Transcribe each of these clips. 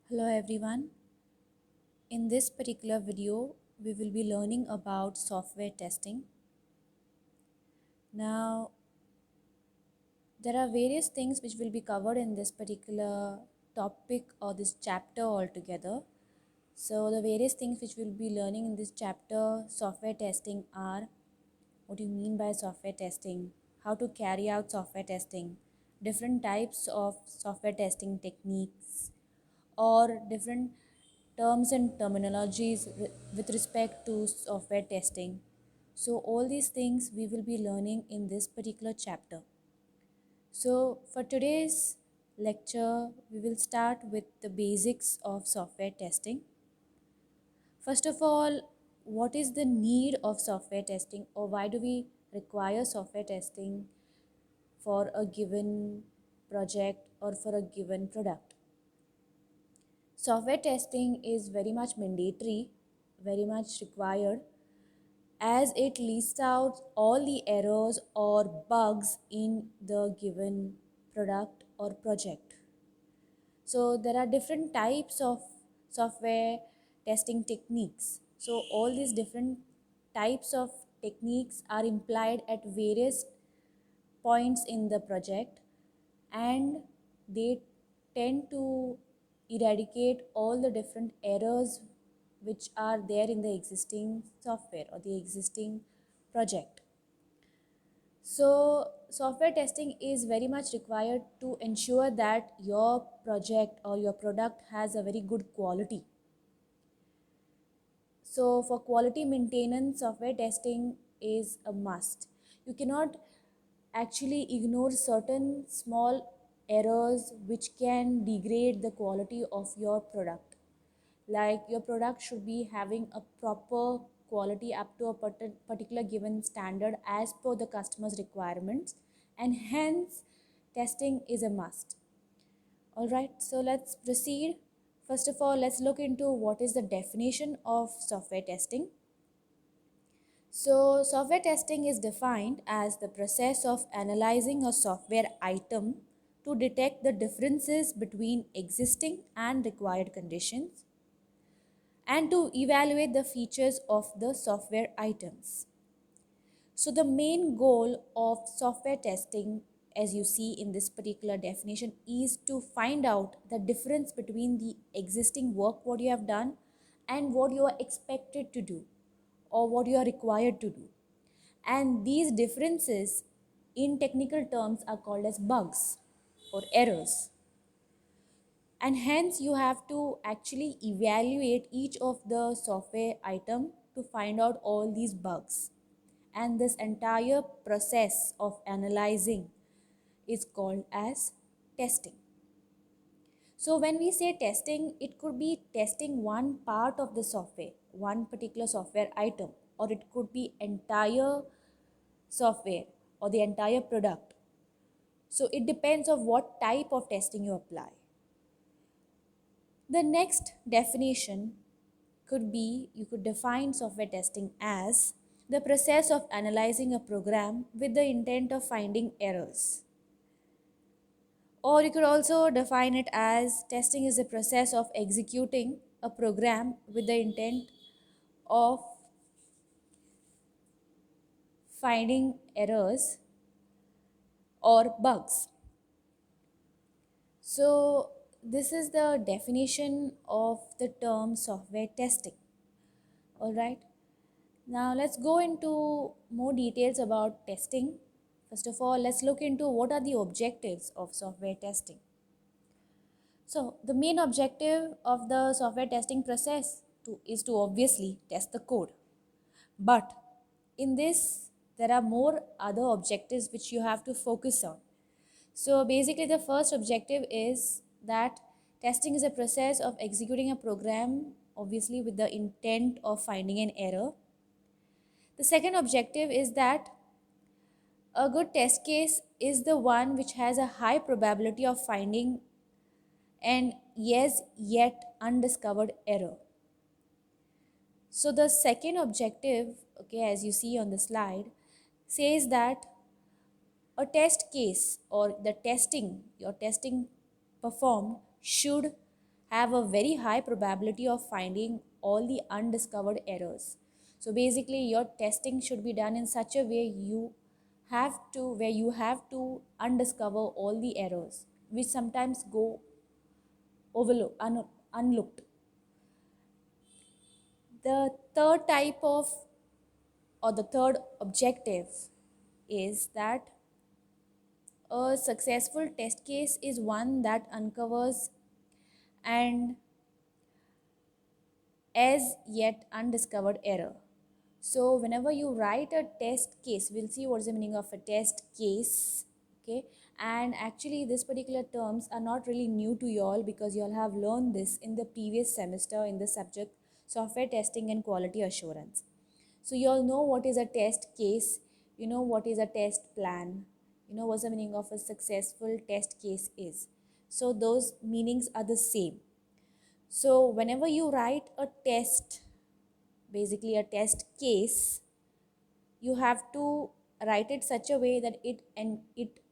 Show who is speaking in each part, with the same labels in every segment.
Speaker 1: Hello everyone. In this particular video, we will be learning about software testing. Now, there are various things which will be covered in this particular topic or this chapter altogether. So, the various things which we'll be learning in this chapter, software testing, are what do you mean by software testing, how to carry out software testing, different types of software testing techniques, or different terms and terminologies with respect to software testing. So, all these things we will be learning in this particular chapter. So, for today's lecture, we will start with the basics of software testing. First of all, what is the need of software testing, or why do we require software testing for a given project or for a given product? Software testing is very much mandatory, very much required, as it lists out all the errors or bugs in the given product or project. So there are different types of software testing techniques. So all these different types of techniques are implied at various points in the project, and they tend to eradicate all the different errors which are there in the existing software or the existing project. So, software testing is very much required to ensure that your project or your product has a very good quality. So, for quality maintenance, software testing is a must. You cannot actually ignore certain small errors which can degrade the quality of your product. Like your product should be having a proper quality up to a particular given standard as per the customer's requirements, and hence testing is a must. All right, so let's proceed. First of all, let's look into what is the definition of software testing. So, software testing is defined as the process of analyzing a software item to detect the differences between existing and required conditions and to evaluate the features of the software items. So, the main goal of software testing, as you see in this particular definition, is to find out the difference between the existing work what you have done and what you are expected to do or what you are required to do. And these differences in technical terms are called as bugs or errors, and hence you have to actually evaluate each of the software item to find out all these bugs, and this entire process of analyzing is called as testing. So when we say testing, it could be testing one part of the software, one particular software item, or it could be entire software or the entire product. So it depends on what type of testing you apply. The next definition could be, you could define software testing as the process of analyzing a program with the intent of finding errors. Or you could also define it as testing is a process of executing a program with the intent of finding errors or bugs. So, this is the definition of the term software testing. Alright, now let's go into more details about testing. First of all, let's look into what are the objectives of software testing. So, the main objective of the software testing process is to obviously test the code. But in this, there are more other objectives which you have to focus on. So basically the first objective is that testing is a process of executing a program, obviously with the intent of finding an error. The second objective is that a good test case is the one which has a high probability of finding an yes yet undiscovered error. So the second objective, okay, as you see on the slide, says that a test case or the testing, your testing performed should have a very high probability of finding all the undiscovered errors. So basically your testing should be done in such a way you have to undiscover all the errors which sometimes go unlooked. The third type of or the third objective is that a successful test case is one that uncovers and as yet undiscovered error. So whenever you write a test case, we'll see what's the meaning of a test case. Okay, and actually these particular terms are not really new to you all because you all have learned this in the previous semester in the subject software testing and quality assurance. So you all know what is a test case, you know what is a test plan, you know what's the meaning of a successful test case is. So those meanings are the same. So whenever you write a test, basically a test case, you have to write it such a way that it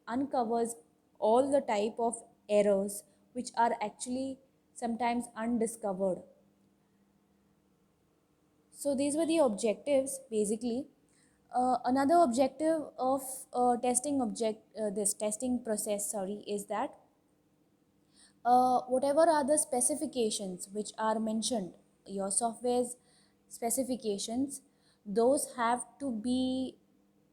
Speaker 1: uncovers all the type of errors which are actually sometimes undiscovered. So these were the objectives basically. Another objective of this testing process, is that whatever are the specifications which are mentioned, your software's specifications, those have to be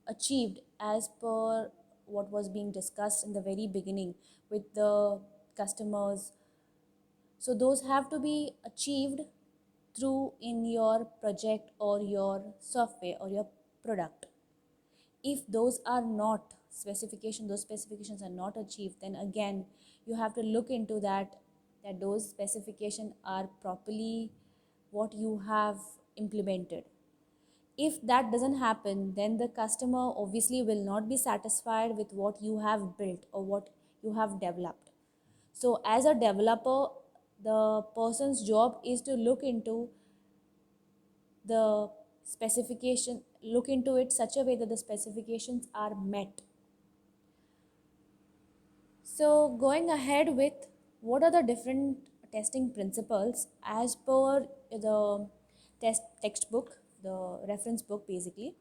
Speaker 1: achieved as per what was being discussed in the very beginning with the customers. So those have to be achieved through in your project or your software or your product. If those specifications are not achieved, then again you have to look into that those specifications are properly what you have implemented. If that doesn't happen, then the customer obviously will not be satisfied with what you have built or what you have developed. So as a developer, the person's job is to look into the look into it such a way that the specifications are met. So going ahead with what are the different testing principles as per the textbook, the reference book basically,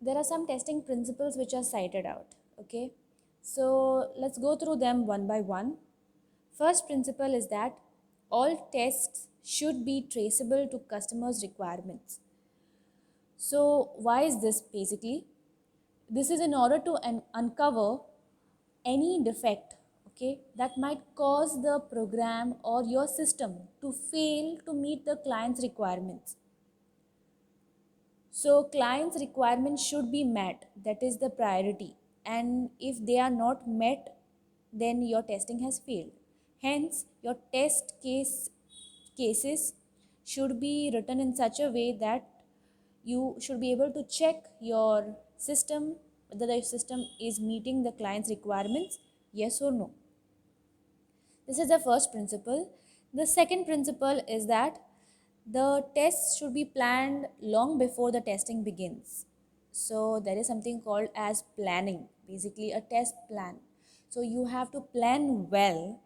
Speaker 1: there are some testing principles which are cited out. Okay, so let's go through them one by one. First principle is that all tests should be traceable to customers' requirements. So why is this basically? This is in order to uncover any defect, okay, that might cause the program or your system to fail to meet the client's requirements. So client's requirements should be met, that is the priority, and if they are not met, then your testing has failed. Hence your cases should be written in such a way that you should be able to check your system whether the system is meeting the client's requirements, yes or no. This is the first principle. The second principle is that the tests should be planned long before the testing begins. So there is something called as planning, basically a test plan. So you have to plan well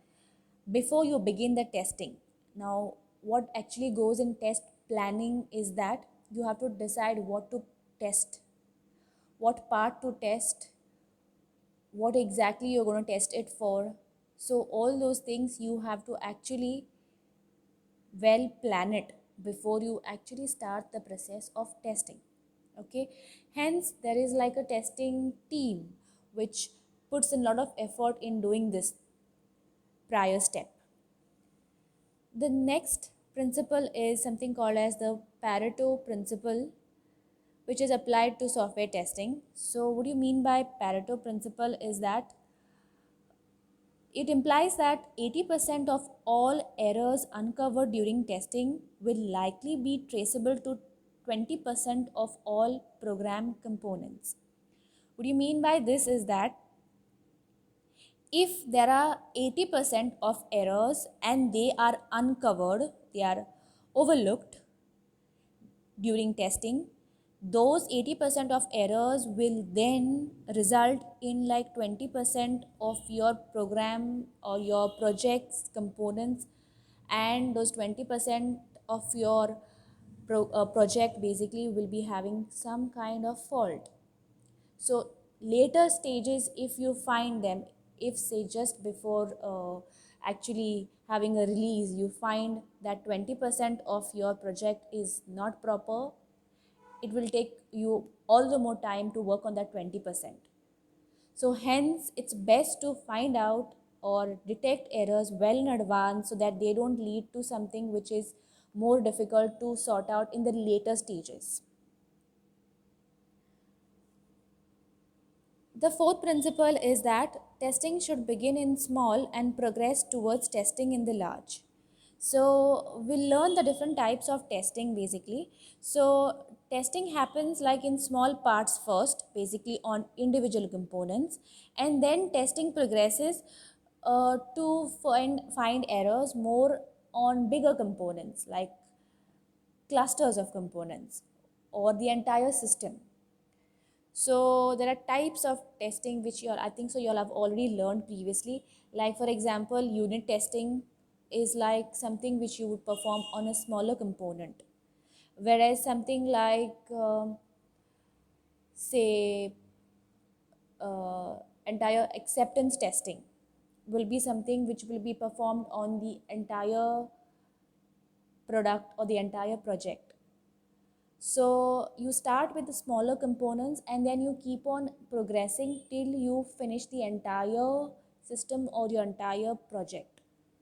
Speaker 1: before you begin the testing. Now, what actually goes in test planning is that you have to decide what to test, what part to test, what exactly you're going to test it for. So all those things you have to actually well plan it before you actually start the process of testing. Okay, hence there is like a testing team which puts a lot of effort in doing this prior step. The next principle is something called as the Pareto principle, which is applied to software testing. So what do you mean by Pareto principle is that it implies that 80% of all errors uncovered during testing will likely be traceable to 20% of all program components. What you mean by this is that if there are 80% of errors and they are uncovered, they are overlooked during testing, those 80% of errors will then result in like 20% of your program or your project's components, and those 20% of your project basically will be having some kind of fault. So later stages, if you find them, if say just before actually having a release, you find that 20% of your project is not proper, it will take you all the more time to work on that 20%. So hence it's best to find out or detect errors well in advance so that they don't lead to something which is more difficult to sort out in the later stages. The fourth principle is that testing should begin in small and progress towards testing in the large. So we'll learn the different types of testing basically. So testing happens like in small parts first, basically on individual components, and then testing progresses to find errors more on bigger components like clusters of components or the entire system. So there are types of testing which you all, I think so you all have already learned previously. Like for example, unit testing is like something which you would perform on a smaller component, whereas something like say entire acceptance testing will be something which will be performed on the entire product or the entire project. So you start with the smaller components and then you keep on progressing till you finish the entire system or your entire project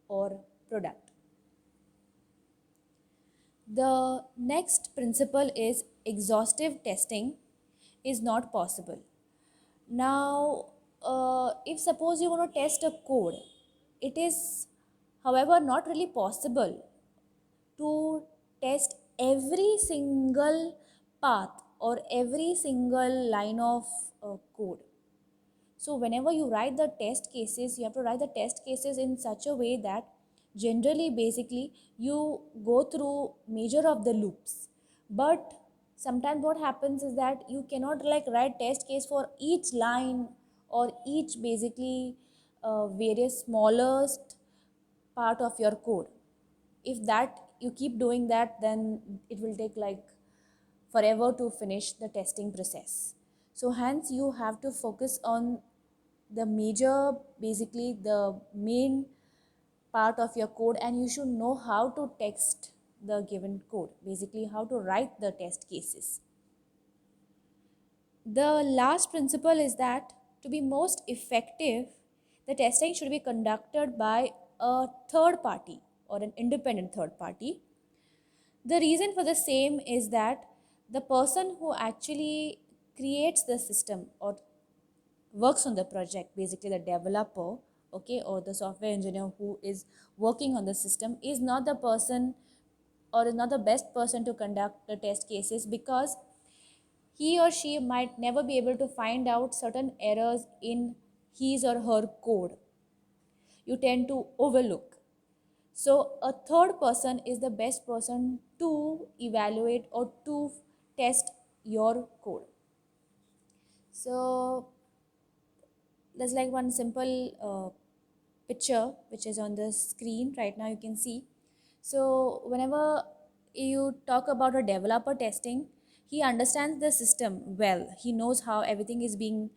Speaker 1: or product. The next principle is exhaustive testing is not possible. Now, if suppose you want to test a code, it is, however, not really possible to test every single path or every single line of code. So whenever you write the test cases, you have to write the test cases in such a way that generally basically you go through major of the loops. But sometimes what happens is that you cannot like write test case for each line or each basically various smallest part of your code. If that you keep doing that, then it will take like forever to finish the testing process. So hence you have to focus on the major, basically the main part of your code, and you should know how to text the given code, basically how to write the test cases. The last principle is that to be most effective, the testing should be conducted by a third party or an independent third party. The reason for the same is that the person who actually creates the system or works on the project, basically the developer, okay, or the software engineer who is working on the system, is not the person or is not the best person to conduct the test cases, because he or she might never be able to find out certain errors in his or her code. You tend to overlook. So a third person is the best person to evaluate or to test your code. So there's like one simple picture which is on the screen right now, you can see. So whenever you talk about a developer testing, he understands the system well, he knows how everything is being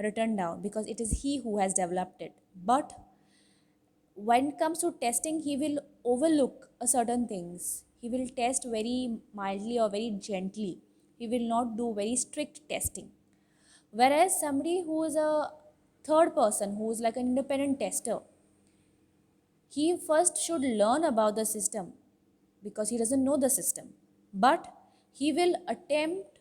Speaker 1: written down because it is he who has developed it. But when it comes to testing, he will overlook a certain things, he will test very mildly or very gently, he will not do very strict testing. Whereas somebody who is a third person, who is like an independent tester, he first should learn about the system because he doesn't know the system. But he will attempt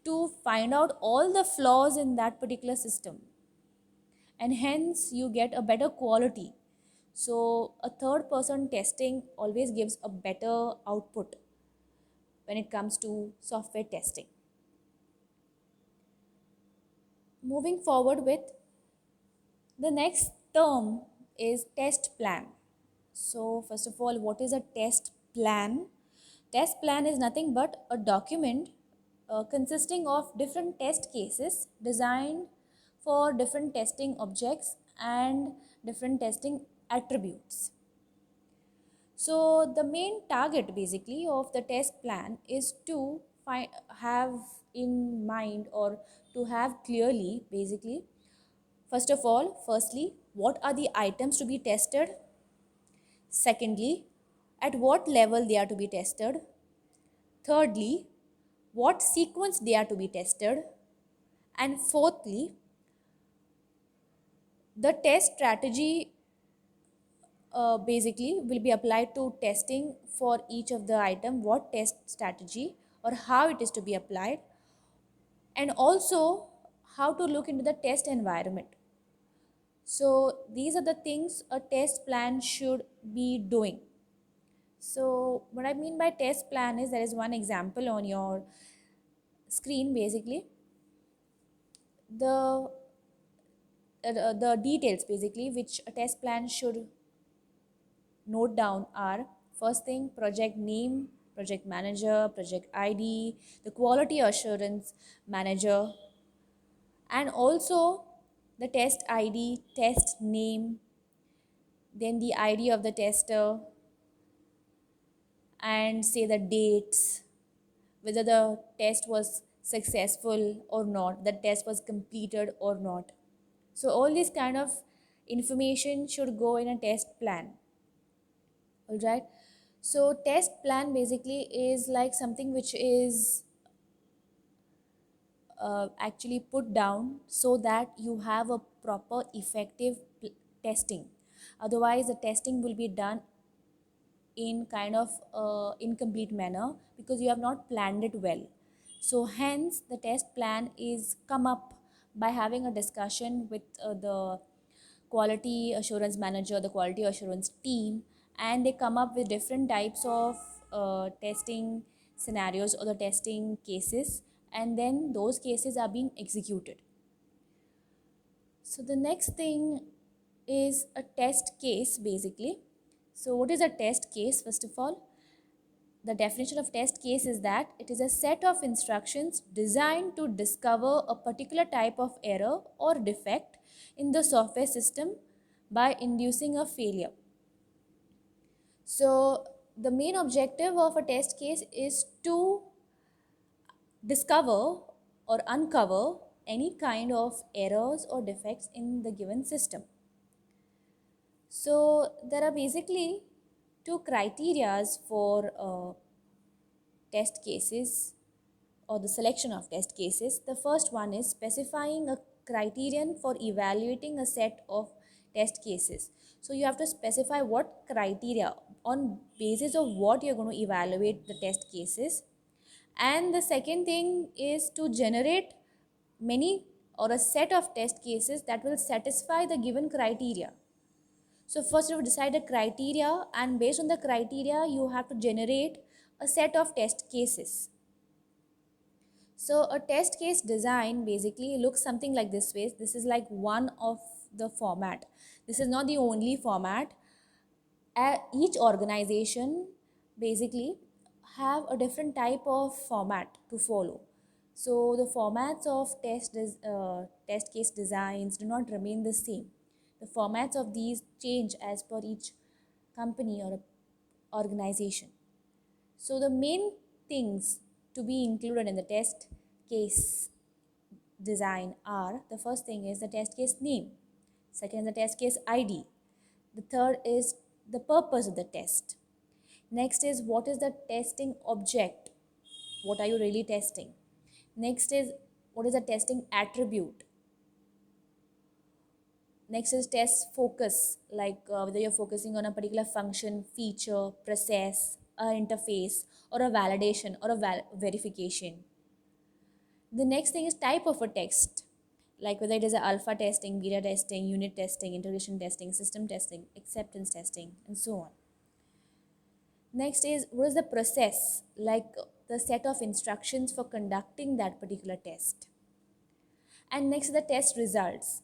Speaker 1: to find out all the flaws in that particular system, and hence you get a better quality. So, a third person testing always gives a better output when it comes to software testing. Moving forward with the next term is test plan. So, first of all, what is a test plan? Test plan is nothing but a document consisting of different test cases designed for different testing objects and different testing attributes. So the main target basically of the test plan is to have in mind, or to have clearly basically, first of all, firstly, what are the items to be tested? Secondly, at what level they are to be tested? Thirdly, what sequence they are to be tested? And fourthly, the test strategy basically will be applied to testing for each of the item, what test strategy or how it is to be applied, and also how to look into the test environment. So these are the things a test plan should be doing. So what I mean by test plan is, there is one example on your screen basically. The details basically which a test plan should note down are: first thing, project name, project manager, project ID, the quality assurance manager, and also the test ID, test name, then the ID of the tester, and say the dates, whether the test was successful or not, the test was completed or not. So all this kind of information should go in a test plan. All right. So test plan basically is like something which is actually put down so that you have a proper effective testing. Otherwise the testing will be done in kind of incomplete manner because you have not planned it well. So hence the test plan is come up by having a discussion with the quality assurance manager, the quality assurance team, and they come up with different types of testing scenarios or the testing cases, and then those cases are being executed. So the next thing is a test case basically. So what is a test case? First of all, the definition of test case is that it is a set of instructions designed to discover a particular type of error or defect in the software system by inducing a failure. So the main objective of a test case is to discover or uncover any kind of errors or defects in the given system. So there are basically two criterias for test cases or the selection of test cases. The first one is specifying a criterion for evaluating a set of test cases. So you have to specify what criteria, on basis of what you're going to evaluate the test cases. And the second thing is to generate many or a set of test cases that will satisfy the given criteria. So first you decide a criteria, and based on the criteria you have to generate a set of test cases. So a test case design basically looks something like this way. This is like one of the format. This is not the only format. Each organization basically have a different type of format to follow. So the formats of test case designs do not remain the same. The formats of these change as per each company or organization. So the main things to be included in the test case design are: the first thing is the test case name, second is the test case ID, the third is the purpose of the test, next is what is the testing object, what are you really testing, next is what is the testing attribute, next is test focus, like whether you're focusing on a particular function, feature, process, a interface, or a validation or a verification. The next thing is type of a test, like whether it is a alpha testing, beta testing, unit testing, integration testing, system testing, acceptance testing, and so on. Next is what is the process, like the set of instructions for conducting that particular test. And next is the test results.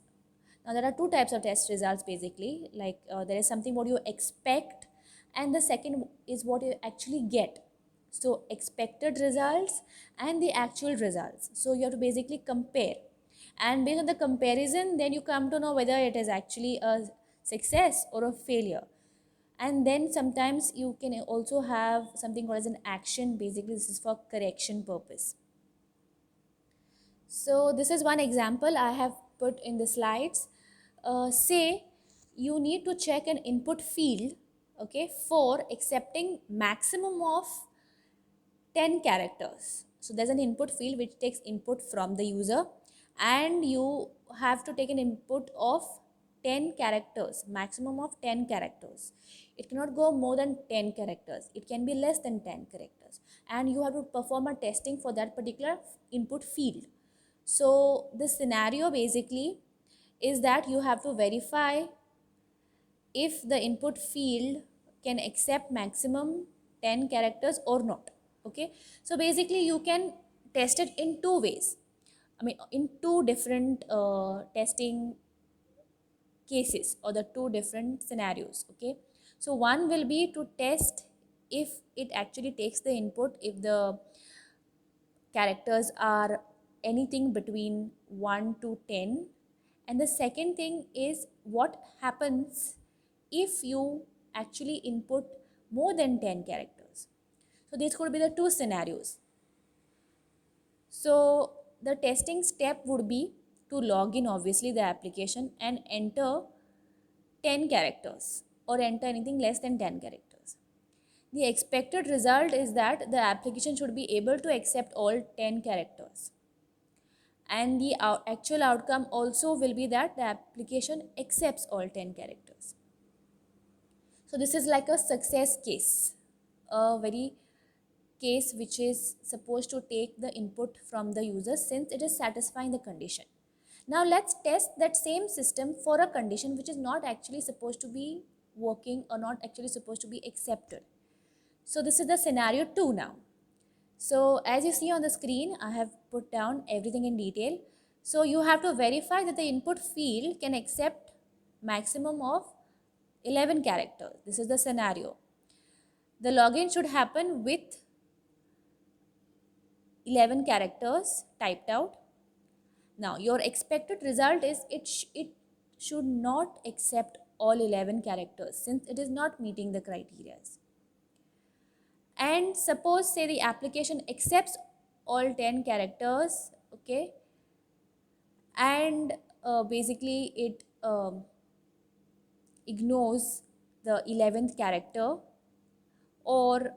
Speaker 1: Now there are two types of test results basically, like there is something what you expect, and the second is what you actually get. So expected results and the actual results. So you have to basically compare. And based on the comparison, then you come to know whether it is actually a success or a failure. And then sometimes you can also have something called as an action. Basically, this is for correction purpose. So this is one example I have put in the slides. Say you need to check an input field, okay, for accepting maximum of 10 characters. So there's an input field which takes input from the user, and you have to take an input of 10 characters, maximum of 10 characters. It cannot go more than 10 characters. It can be less than 10 characters. And you have to perform a testing for that particular input field. So this scenario basically is that you have to verify if the input field can accept maximum 10 characters or not. Okay, so basically you can test it in two ways. I mean, in two different testing cases, or the two different scenarios. Okay, so one will be to test if it actually takes the input, if the characters are anything between 1 to 10. And the second thing is what happens if you actually input more than 10 characters. So these could be the two scenarios. So the testing step would be to log in obviously the application and enter 10 characters or enter anything less than 10 characters. The expected result is that the application should be able to accept all 10 characters. And the actual outcome also will be that the application accepts all 10 characters. So this is like a success case, a very case which is supposed to take the input from the user since it is satisfying the condition. Now let's test that same system for a condition which is not actually supposed to be working or not actually supposed to be accepted. So this is the scenario 2 now. So as you see on the screen, I have put down everything in detail. So you have to verify that the input field can accept maximum of 11 characters. This is the scenario. The login should happen with 11 characters typed out. Now your expected result is it should not accept all 11 characters since it is not meeting the criteria. And suppose say the application accepts all 10 characters, okay, and basically it ignores the 11th character, or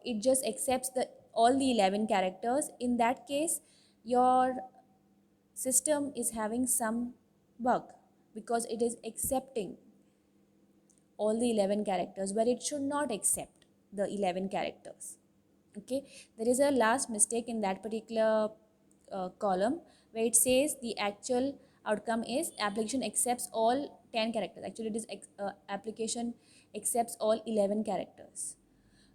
Speaker 1: it just accepts the all the 11 characters. In that case your system is having some bug because it is accepting all the 11 characters where it should not accept the 11 characters. Okay, there is a last mistake in that particular column where it says the actual outcome is application accepts all 10 characters. Actually it is application accepts all 11 characters,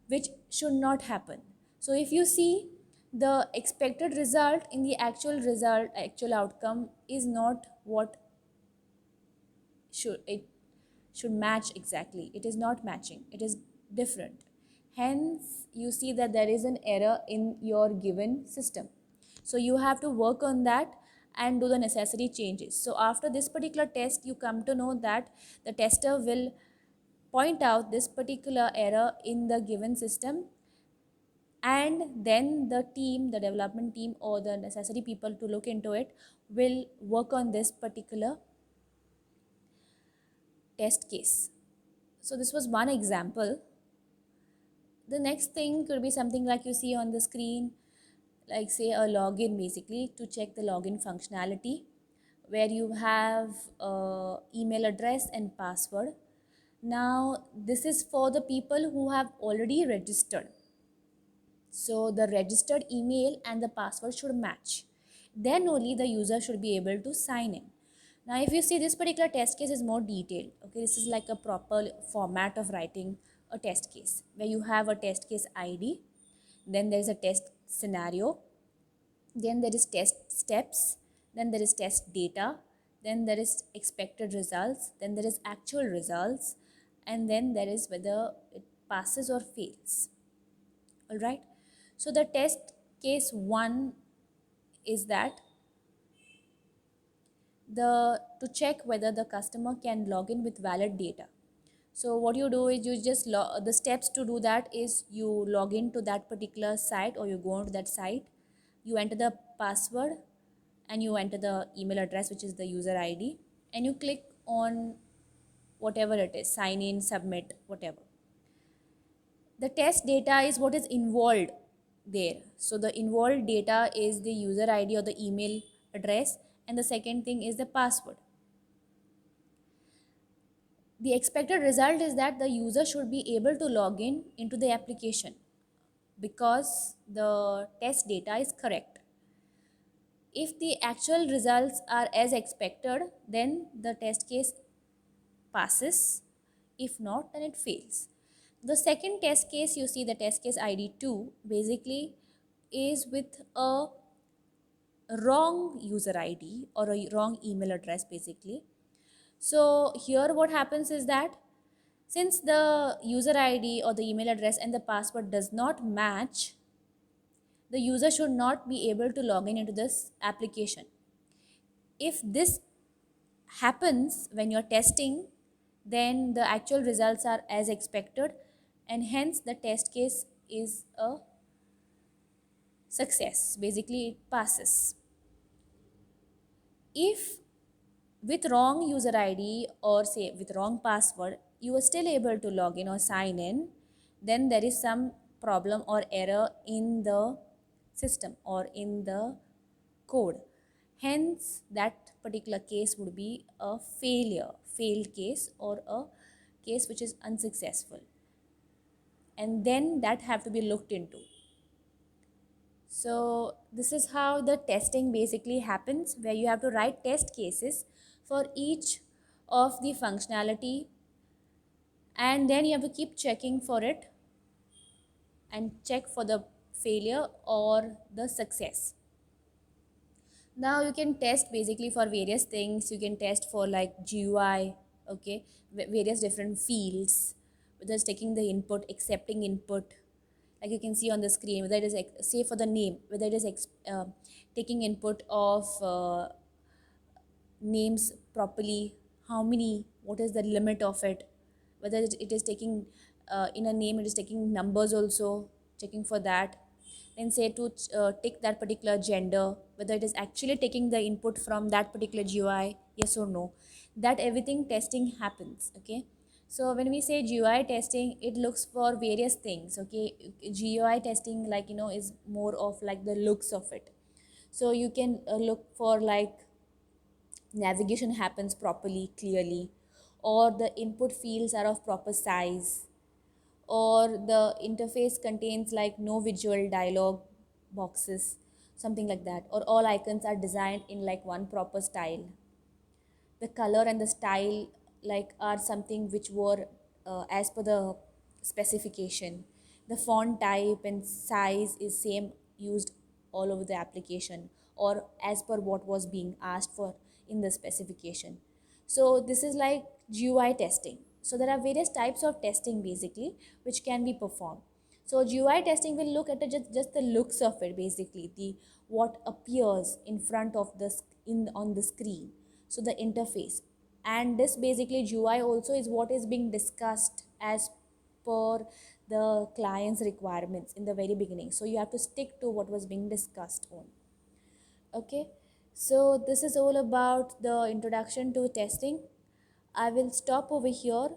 Speaker 1: which should not happen. So if you see, the expected result in the actual outcome is not what should match exactly. It is not matching, it is different. Hence you see that there is an error in your given system. So you have to work on that and do the necessary changes. So after this particular test you come to know that the tester will point out this particular error in the given system, and then the team, the development team or the necessary people to look into it will work on this particular test case. So this was one example. The next thing could be something like you see on the screen, like say a login, basically to check the login functionality, where you have email address and password. Now this is for the people who have already registered. So the registered email and the password should match. Then only the user should be able to sign in. Now if you see, this particular test case is more detailed. Okay, this is like a proper format of writing a test case where you have a test case ID, then there is a test scenario, then there is test steps, then there is test data, then there is expected results, then there is actual results, and then there is whether it passes or fails. All right. So the test case 1 is that to check whether the customer can log in with valid data. So what you do is you just the steps to do that is you log into that particular site, or you go onto that site, you enter the password, and you enter the email address, which is the user ID, and you click on whatever it is, sign in, submit, whatever. The test data is what is involved there. So the involved data is the user ID or the email address, and the second thing is the password. The expected result is that the user should be able to log in into the application because the test data is correct. If the actual results are as expected, then the test case passes. If not, then it fails. The second test case, you see the test case ID 2, basically is with a wrong user ID or a wrong email address basically. So here what happens is that since the user ID or the email address and the password does not match, the user should not be able to log in into this application. If this happens when you're testing, then the actual results are as expected, and hence the test case is a success. Basically, it passes. If with wrong user ID or say with wrong password, you are still able to log in or sign in, then there is some problem or error in the system or in the code. Hence, that particular case would be a failed case, or a case which is unsuccessful. And then that have to be looked into. So this is how the testing basically happens, where you have to write test cases for each of the functionality, and then you have to keep checking for it and check for the failure or the success. Now you can test basically for various things. You can test for like GUI, okay, various different fields, whether it's taking the input, accepting input, like you can see on the screen, whether it is say for the name, whether it is taking input of names properly, how many, what is the limit of it, whether it is taking in a name, it is taking numbers also, checking for that. Then say to tick that particular gender, whether it is actually taking the input from that particular GUI, yes or no. That everything testing happens, okay. So when we say GUI testing, it looks for various things, okay. GUI testing, like is more of like the looks of it. So you can look for like navigation happens properly, clearly, or the input fields are of proper size, or the interface contains like no visual dialog boxes, something like that, or all icons are designed in like one proper style. The color and the style like are something which were as per the specification. The font type and size is same, used all over the application, or as per what was being asked for in the specification. So this is like GUI testing. So there are various types of testing basically which can be performed. So GUI testing will look at just the looks of it, basically the what appears in front of the in on the screen, so the interface. And this basically GUI also is what is being discussed as per the client's requirements in the very beginning, so you have to stick to what was being discussed on. Okay, so this is all about the introduction to testing. I will stop over here